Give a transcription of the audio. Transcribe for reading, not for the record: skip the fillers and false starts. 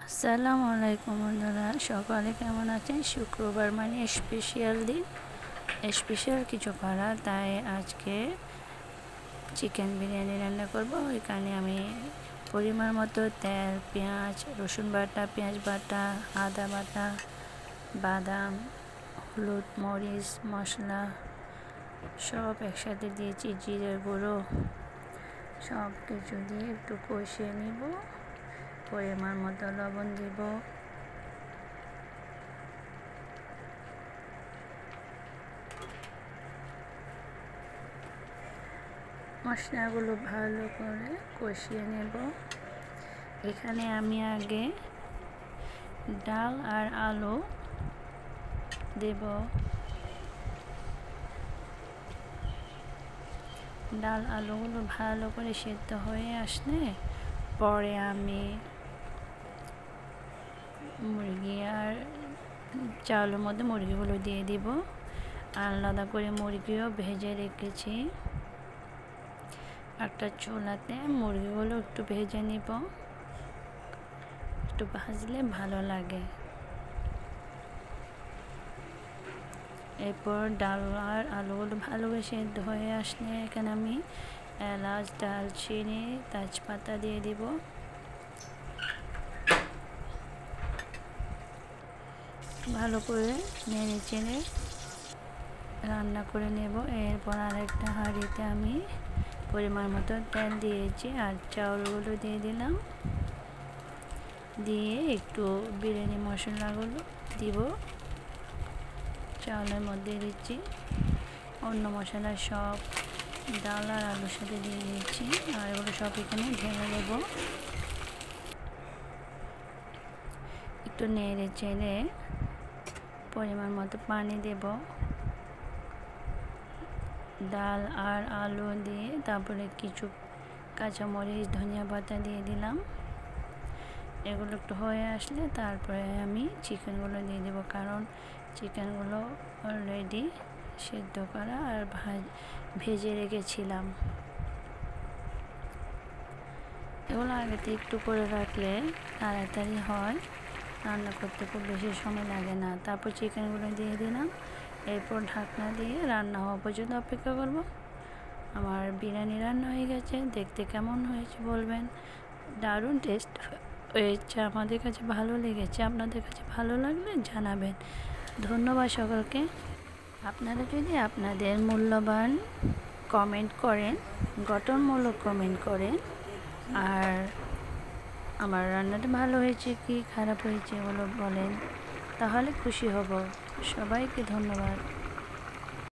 আসসালামু আলাইকুম বন্ধুরা, সকালে কেমন আছেন? শুক্রবার মানে স্পেশাল দিন, স্পেশাল কিছু করা, তাই আজকে চিকেন বিরিয়ানি রান্না করব। এখানে আমি পরিমাণ মতো তেল, পেঁয়াজ, রসুন বাটা, পেঁয়াজ বাটা, আদা বাটা, বাদাম, হলুদ, মরিচ, মশলা সব একসাথে দিয়েছি, জিরের গুঁড়ো, সব কিছু দিয়ে একটু কষিয়ে নিব। পরিমাণ মতো লবণ দিব, মশলাগুলো ভালো করে কষিয়ে নেব। এখানে আমি আগে ডাল আর আলু দেব। ডাল আলুগুলো ভালো করে সেদ্ধ হয়ে আসলে পরে আমি মুরগি আর চাউলের মধ্যে মুরগিগুলো দিয়ে দিব। আলাদা করে মুরগিও ভেজে রেখেছি। একটা চুলাতে মুরগিগুলো একটু ভেজে নিব, একটু ভাজলে ভালো লাগে। এরপর ডাল আর আলুগুলো ভালো করে সেদ্ধ হয়ে আসলে এখানে আমি এলাচ, দারচিনি, তেজপাতা দিয়ে দিব। ভালো করে নেড়ে চেড়ে রান্না করে নেব। এরপর আরেকটা হাঁড়িতে আমি পরিমাণ মতো তেল দিয়েছি আর চাউলগুলো দিয়ে দিলাম। দিয়ে একটু বিরিয়ানি মশলাগুলো দিব, চাউলের মধ্যে দিচ্ছি। অন্য মশলা সব ডাল আর আলুর সাথে দিয়ে দিচ্ছি, আর এগুলো সব এখানে ঢেলে দেব। একটু নেড়ে চেড়ে পরিমাণ মতো পানি দেব। ডাল আর আলু দিয়ে তারপরে কিছু কাঁচামরিচ, ধনিয়া পাতা দিয়ে দিলাম। এগুলো একটু হয়ে আসলে তারপরে আমি চিকেনগুলো দিয়ে দেবো, কারণ চিকেনগুলো অলরেডি সেদ্ধ করা আর ভেজে রেখেছিলাম। এগুলো আগেতে একটু করে রাখলে তাড়াতাড়ি হয়, রান্না করতে খুব বেশি সময় লাগে না। তারপর চিকেনগুলো দিয়ে দিলাম। এরপর ঢাকনা দিয়ে রান্না হওয়া পর্যন্ত অপেক্ষা করব। আমার বিরিয়ানি রান্না হয়ে গেছে। দেখতে কেমন হয়েছে বলবেন। দারুণ টেস্ট হয়েছে, আমাদের কাছে ভালো লেগেছে। আপনাদের কাছে ভালো লাগলে জানাবেন। ধন্যবাদ সকলকে। আপনারা যদি আপনাদের মূল্যবান কমেন্ট করেন, গঠনমূলক কমেন্ট করেন, আর আমার রান্নাটা ভালো হয়েছে কি খারাপ হয়েছে এগুলো বলেন, তাহলে খুশি হব। সবাইকে ধন্যবাদ।